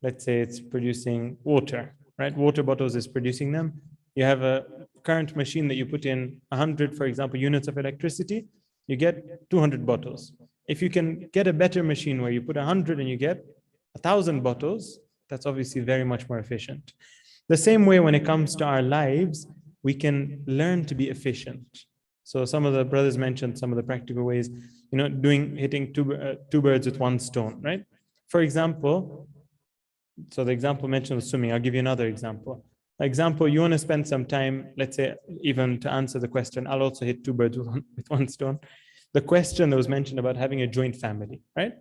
B: let's say it's producing water, right? Water bottles is producing them. You have a current machine that you put in 100, for example, units of electricity, you get 200 bottles. If you can get a better machine where you put 100 and you get 1,000 bottles, that's obviously very much more efficient. The same way when it comes to our lives, we can learn to be efficient. So some of the brothers mentioned some of the practical ways, hitting two birds with one stone, right? For example, so the example mentioned was swimming. I'll give you another example. Example, you want to spend some time, let's say, even to answer the question, I'll also hit two birds with one stone. The question that was mentioned about having a joint family, right?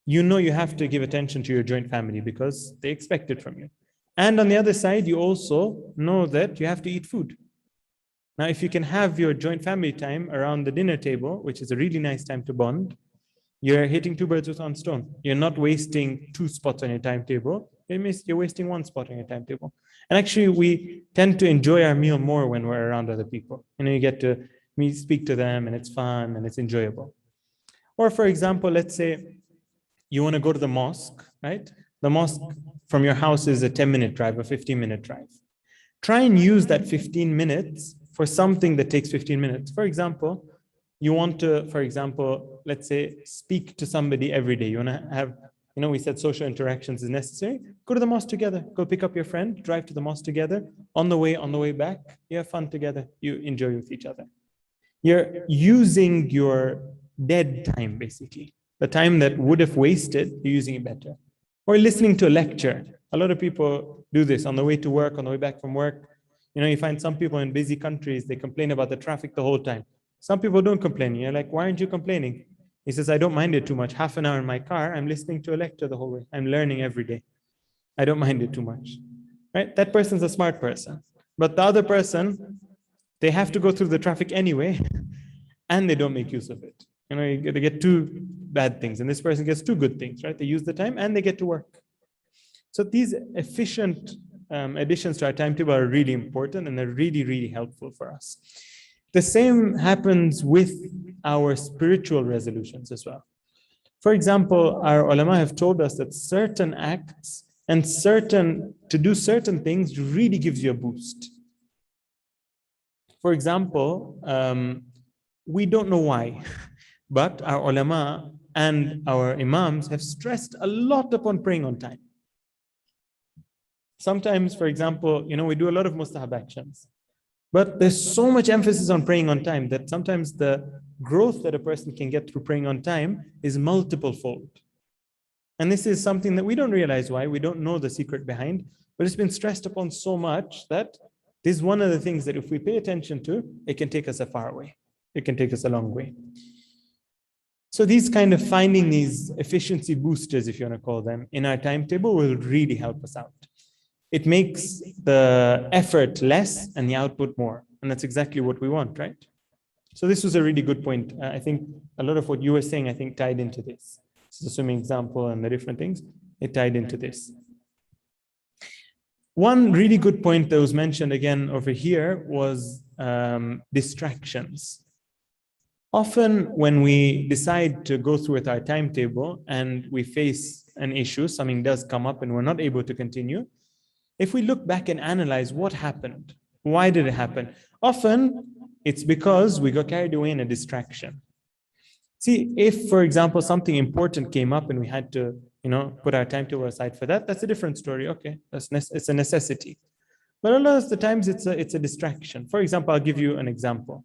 B: You have to give attention to your joint family because they expect it from you. And on the other side, you also know that you have to eat food. Now, if you can have your joint family time around the dinner table, which is a really nice time to bond, you're hitting two birds with one stone. You're not wasting 2 spots on your timetable. You're wasting 1 spot on your timetable. And actually, we tend to enjoy our meal more when we're around other people. You get to speak to them, and it's fun and it's enjoyable. Or for example, let's say you want to go to the mosque, right? The mosque from your house is a 10-minute drive, a 15-minute drive. Try and use that 15 minutes for something that takes 15 minutes. For example, you want to, let's say, speak to somebody every day. You want to have, we said social interactions is necessary. Go to the mosque together. Go pick up your friend, drive to the mosque together. On the way back, you have fun together. You enjoy with each other. You're using your dead time, basically. The time that would have wasted, you're using it better. Or listening to a lecture. A lot of people do this on the way to work, on the way back from work. You find some people in busy countries, they complain about the traffic the whole time. Some people don't complain. You're like, why aren't you complaining? He says, I don't mind it too much. Half an hour in my car, I'm listening to a lecture the whole way. I'm learning every day. I don't mind it too much. Right? That person's a smart person. But the other person, they have to go through the traffic anyway, and they don't make use of it. They get 2 bad things, and this person gets 2 good things, right? They use the time and they get to work. So these efficient additions to our timetable are really important, and they're really, really helpful for us. The same happens with our spiritual resolutions as well. For example, our ulama have told us that certain acts and to do certain things really gives you a boost. For example, we don't know why, but our ulama and our imams have stressed a lot upon praying on time. Sometimes, for example, we do a lot of mustahab actions, but there's so much emphasis on praying on time that sometimes the growth that a person can get through praying on time is multiple fold. And this is something that we don't realize why, we don't know the secret behind, but it's been stressed upon so much that this is one of the things that if we pay attention to, it can take us a far way. It can take us a long way. So these kind of finding these efficiency boosters, if you want to call them, in our timetable will really help us out. It makes the effort less and the output more. And that's exactly what we want, right? So this was a really good point. I think a lot of what you were saying, I think, tied into this. This is a swimming example and the different things. It tied into this. One really good point that was mentioned again over here was distractions. Often when we decide to go through with our timetable and we face an issue, something does come up and we're not able to continue, if we look back and analyze what happened, why did it happen? Often it's because we got carried away in a distraction. See, if, for example, something important came up and we had to, put our timetable aside for that, that's a different story. Okay, it's a necessity. But a lot of the times it's a distraction. For example, I'll give you an example.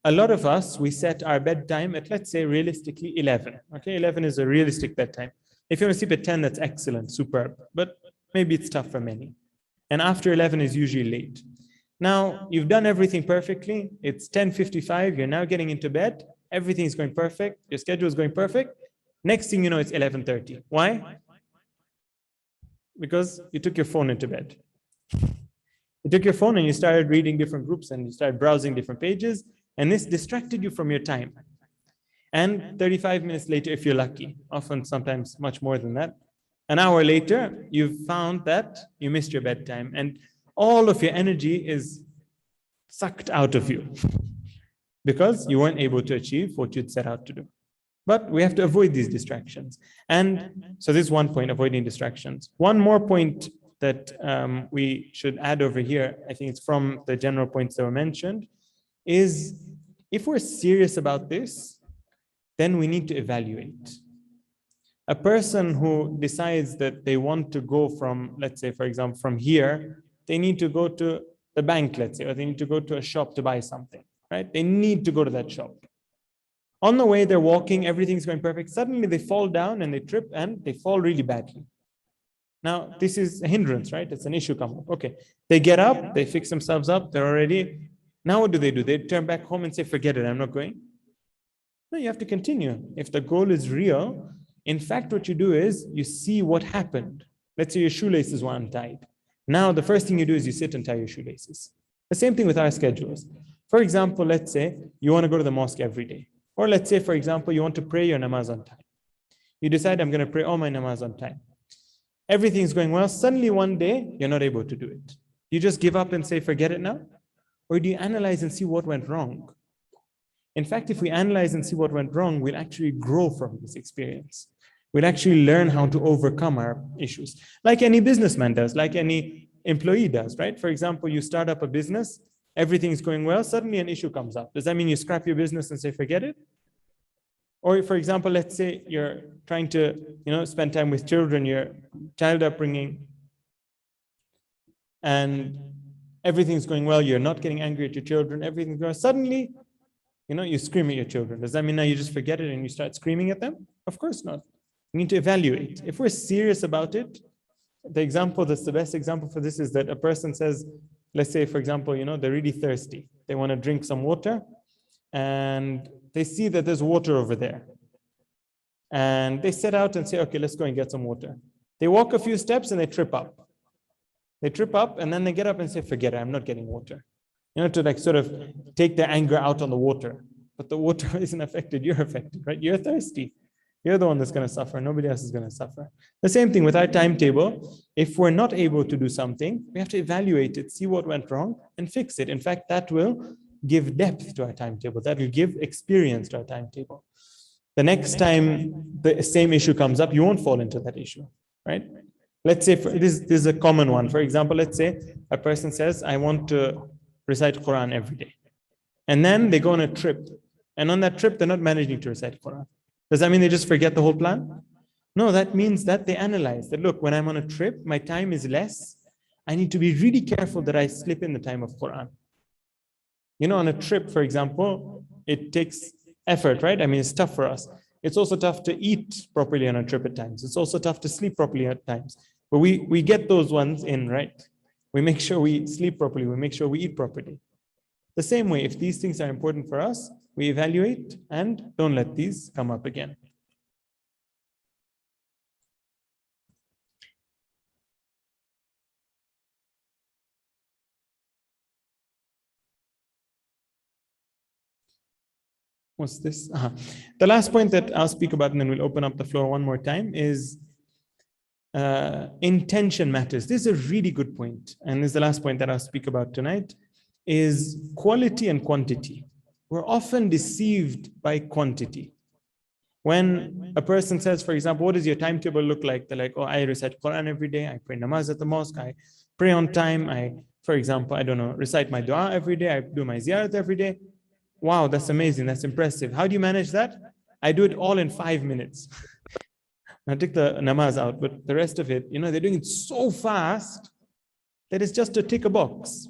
B: A lot of us, we set our bedtime at, let's say, realistically 11. Okay, 11 is a realistic bedtime. If you want to sleep at 10, that's excellent, superb. But maybe it's tough for many. And after 11 is usually late. Now, you've done everything perfectly. It's 10:55. You're now getting into bed. Everything is going perfect. Your schedule is going perfect. Next thing you know, it's 11:30. Why? Because you took your phone into bed. You took your phone and you started reading different groups and you started browsing different pages. And this distracted you from your time. And 35 minutes later, if you're lucky, often sometimes much more than that, An hour later, you've found that you missed your bedtime and all of your energy is sucked out of you because you weren't able to achieve what you'd set out to do. But we have to avoid these distractions. And so this is one point, avoiding distractions. One more point that we should add over here, I think it's from the general points that were mentioned, is if we're serious about this, then we need to evaluate. A person who decides that they want to go from, let's say, for example, from here, they need to go to the bank, let's say, or they need to go to a shop to buy something, right? They need to go to that shop. On the way, they're walking, everything's going perfect. Suddenly they fall down and they trip and they fall really badly. Now, this is a hindrance, right? It's an issue come up. Okay, they get up, they fix themselves up, they're already, now what do? They turn back home and say, forget it, I'm not going. No, you have to continue. If the goal is real, in fact, what you do is you see what happened. Let's say your shoelaces were untied. Now, the first thing you do is you sit and tie your shoelaces. The same thing with our schedules. For example, let's say you want to go to the mosque every day. Or let's say, for example, you want to pray your namaz on time. You decide, I'm going to pray all my namaz on time. Everything's going well. Suddenly one day, you're not able to do it. You just give up and say, forget it now? Or do you analyze and see what went wrong? In fact, if we analyze and see what went wrong, we'll actually grow from this experience. We'll actually learn how to overcome our issues. Like any businessman does, like any employee does, right? For example, you start up a business, everything's going well, suddenly an issue comes up. Does that mean you scrap your business and say, forget it? Or for example, let's say you're trying to, spend time with children, your child upbringing, and everything's going well, you're not getting angry at your children, everything's going, suddenly, you scream at your children. Does that mean now you just forget it and you start screaming at them? Of course not. We need to evaluate. If we're serious about it, the example that's the best example for this is that a person says, let's say, for example, they're really thirsty. They want to drink some water and they see that there's water over there. And they set out and say, okay, let's go and get some water. They walk a few steps and they trip up. They trip up and then they get up and say, forget it, I'm not getting water. To like sort of take their anger out on the water. But the water isn't affected, you're affected, right? You're thirsty. You're the one that's going to suffer. Nobody else is going to suffer. The same thing with our timetable. If we're not able to do something, we have to evaluate it, see what went wrong, and fix it. In fact, that will give depth to our timetable. That will give experience to our timetable. The next time the same issue comes up, you won't fall into that issue, right? Let's say this is a common one. For example, let's say a person says, I want to recite Quran every day. And then they go on a trip. And on that trip, they're not managing to recite Quran. Does that mean they just forget the whole plan? No, that means that they analyze that, look, when I'm on a trip, my time is less. I need to be really careful that I slip in the time of Quran. On a trip, for example, it takes effort, right? I mean, it's tough for us. It's also tough to eat properly on a trip at times. It's also tough to sleep properly at times. But we get those ones in, right? We make sure we sleep properly. We make sure we eat properly. The same way, if these things are important for us, we evaluate and don't let these come up again. What's this? The last point that I'll speak about, and then we'll open up the floor one more time, is intention matters. This is a really good point. And this is the last point that I'll speak about tonight, is quality and quantity. We're often deceived by quantity. When a person says, for example, what does your timetable look like? They're like, oh, I recite Quran every day. I pray namaz at the mosque. I pray on time. For example, recite my dua every day. I do my ziyarat every day. Wow, that's amazing. That's impressive. How do you manage that? I do it all in 5 minutes. I take the namaz out, but the rest of it, they're doing it so fast that it's just to tick a box.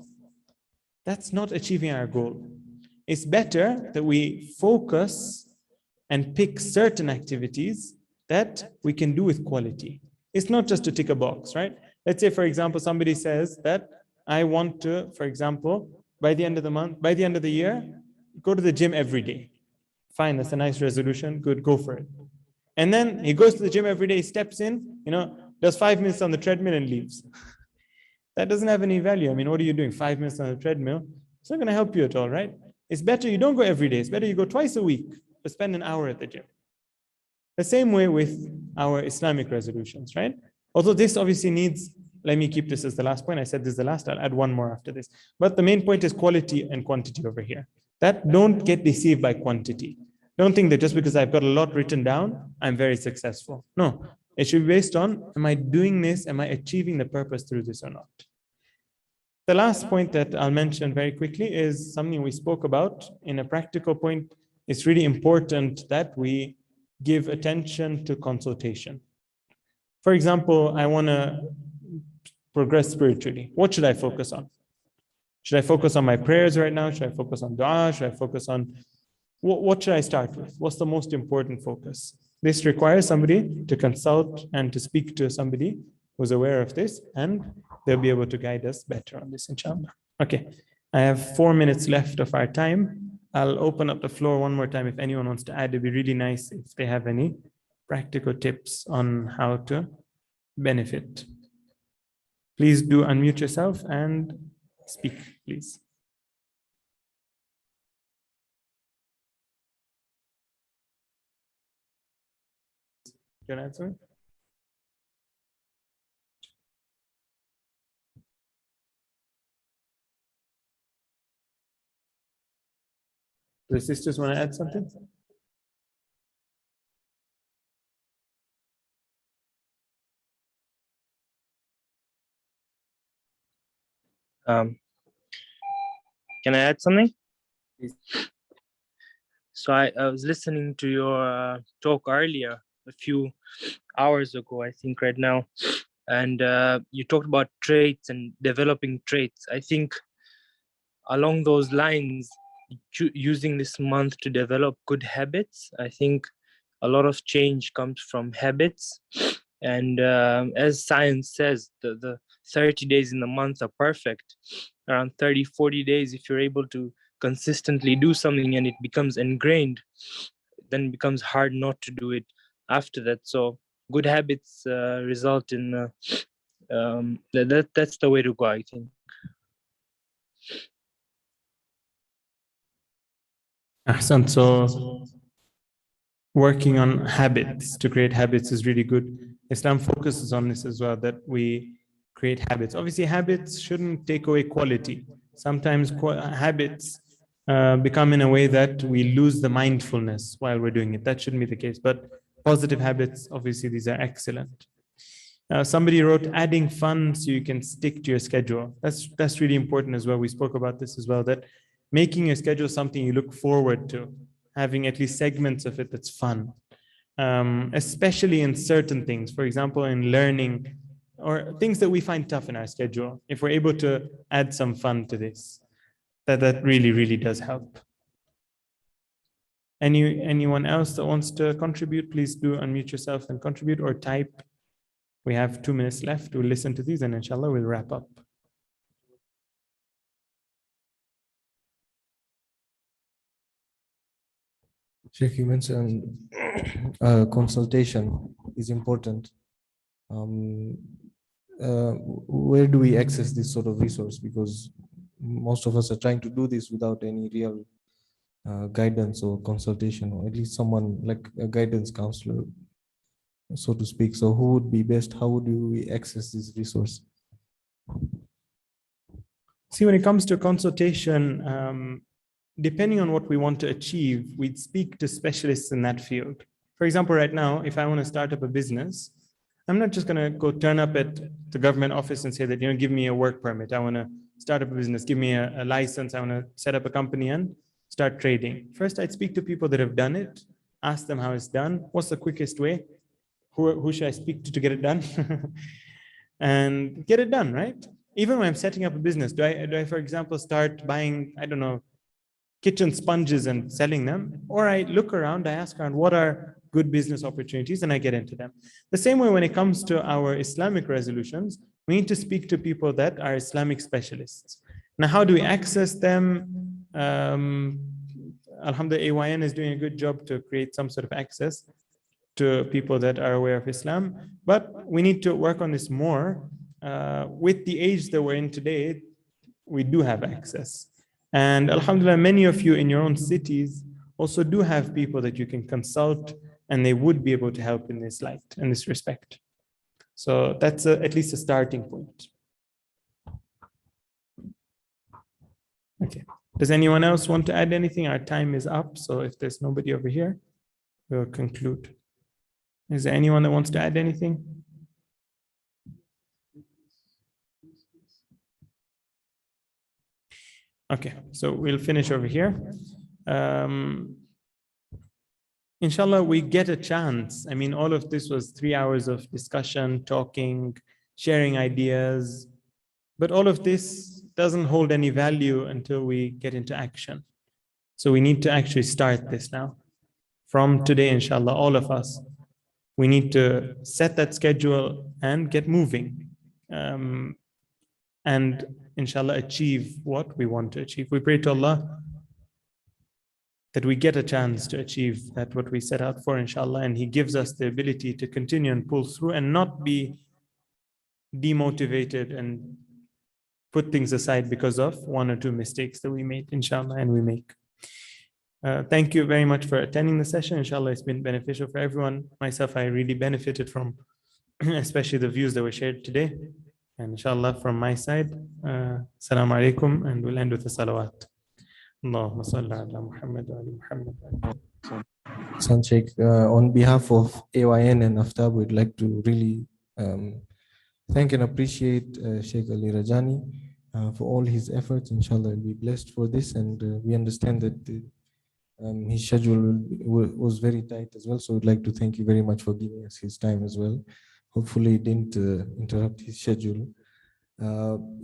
B: That's not achieving our goal. It's better that we focus and pick certain activities that we can do with quality. It's not just to tick a box, right? Let's say, for example, somebody says that I want to, for example, by the end of the month, by the end of the year, go to the gym every day. Fine, that's a nice resolution. Good, go for it. And then he goes to the gym every day, he steps in, does 5 minutes on the treadmill and leaves. That doesn't have any value. I mean, what are you doing? 5 minutes on the treadmill? It's not going to help you at all, right? It's better you don't go every day. It's better you go twice a week, but spend an hour at the gym. The same way with our Islamic resolutions, right? Although this obviously needs, let me keep this as the last point. I said this is the last, I'll add one more after this. But the main point is quality and quantity over here. That don't get deceived by quantity. Don't think that just because I've got a lot written down, I'm very successful. No, it should be based on, am I doing this? Am I achieving the purpose through this or not? The last point that I'll mention very quickly is something we spoke about in a practical point. It's really important that we give attention to consultation. For example, I want to progress spiritually. What should I focus on? Should I focus on my prayers right now? Should I focus on dua? Should I focus on, what should I start with? What's the most important focus? This requires somebody to consult and to speak to somebody who's aware of this, and they'll be able to guide us better on this, inshallah. Okay, I have 4 minutes left of our time. I'll open up the floor one more time if anyone wants to add. It'd be really nice if they have any practical tips on how to benefit. Please do unmute yourself and speak, please. Can I answer? The sisters want to add something?
F: Can I add something? So I was listening to your talk earlier, a few hours ago, I think right now, and you talked about traits and developing traits. I think along those lines, using this month to develop good habits, I think a lot of change comes from habits. And as science says, the 30 days in the month are perfect. Around 30, 40 days, if you're able to consistently do something and it becomes ingrained, then it becomes hard not to do it after that. So good habits result in, that's the way to go, I think.
B: Ahsan, so working on habits to create habits is really good. Islam focuses on this as well, that we create habits. Obviously, habits shouldn't take away quality. Sometimes habits become in a way that we lose the mindfulness while we're doing it. That shouldn't be the case. But positive habits, obviously, these are excellent. Somebody wrote adding fun so you can stick to your schedule. That's really important as well. We spoke about this as well, that making your schedule something you look forward to, having at least segments of it that's fun, especially in certain things. For example, in learning or things that we find tough in our schedule. If we're able to add some fun to this, that really, really does help. Anyone else that wants to contribute, please do unmute yourself and contribute or type. We have 2 minutes left. We'll listen to these and inshallah we'll wrap up.
A: Sheikh, you mentioned consultation is important. Where do we access this sort of resource? Because most of us are trying to do this without any real guidance or consultation, or at least someone like a guidance counselor, so to speak. So who would be best? How do we access this resource?
B: See, when it comes to consultation, depending on what we want to achieve, we'd speak to specialists in that field. For example, right now, if I want to start up a business, I'm not just going to go turn up at the government office and say that, give me a work permit. I want to start up a business. Give me a license. I want to set up a company and start trading. First, I'd speak to people that have done it, ask them how it's done. What's the quickest way? Who should I speak to get it done? And get it done, right? Even when I'm setting up a business, do I, for example, start buying, I don't know, kitchen sponges and selling them? Or I look around, I ask around what are good business opportunities and I get into them. The same way when it comes to our Islamic resolutions, we need to speak to people that are Islamic specialists. Now, how do we access them? Alhamdulillah, AYN is doing a good job to create some sort of access to people that are aware of Islam, but we need to work on this more. With the age that we're in today, we do have access. And alhamdulillah, many of you in your own cities also do have people that you can consult and they would be able to help in this light, in this respect. So that's at least a starting point. Okay. Does anyone else want to add anything? Our time is up, so if there's nobody over here, we'll conclude. Is there anyone that wants to add anything? Okay, so we'll finish over here. Inshallah, we get a chance. I mean, all of this was 3 hours of discussion, talking, sharing ideas, but all of this doesn't hold any value until we get into action. So we need to actually start this now. From today, inshallah, all of us, we need to set that schedule and get moving. And inshallah, achieve what we want to achieve. We pray to Allah that we get a chance to achieve that what we set out for, inshallah, and He gives us the ability to continue and pull through and not be demotivated and put things aside because of 1 or 2 mistakes that we made, inshallah, and we make. Thank you very much for attending the session. Inshallah, it's been beneficial for everyone. Myself, I really benefited from especially the views that were shared today. And inshallah, from my side, Assalamu alaikum, and we'll end with the salawat. Allahumma salli ala Muhammad wa ali Muhammad.
A: Sheikh, on behalf of AYN and Aftab, we'd like to really thank and appreciate Sheikh Ali Rajani for all his efforts. Inshallah, he'll be blessed for this, and we understand that his schedule was very tight as well. So we'd like to thank you very much for giving us his time as well. Hopefully it didn't interrupt his schedule.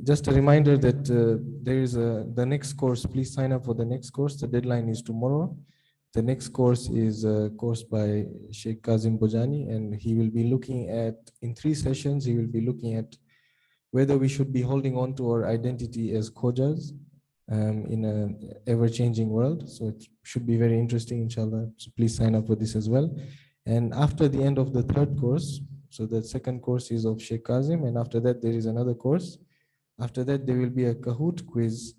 A: Just a reminder that there is the next course. Please sign up for the next course. The deadline is tomorrow. The next course is a course by Sheikh Kazim Bojani, and he will be looking at, in 3 sessions, he will be looking at whether we should be holding on to our identity as Khojas in an ever-changing world. So it should be very interesting, inshallah. So please sign up for this as well. And after the end of the 3rd course, so the 2nd course is of Sheikh Kazim, and after that there is another course. After that there will be a Kahoot quiz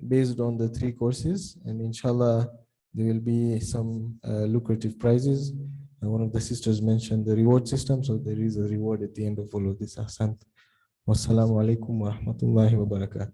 A: based on the 3 courses, and inshallah there will be some lucrative prizes. One of the sisters mentioned the reward system, so there is a reward at the end of all of this. Ahsant. Wassalamu alaikum wa rahmatullahi wa barakatuh.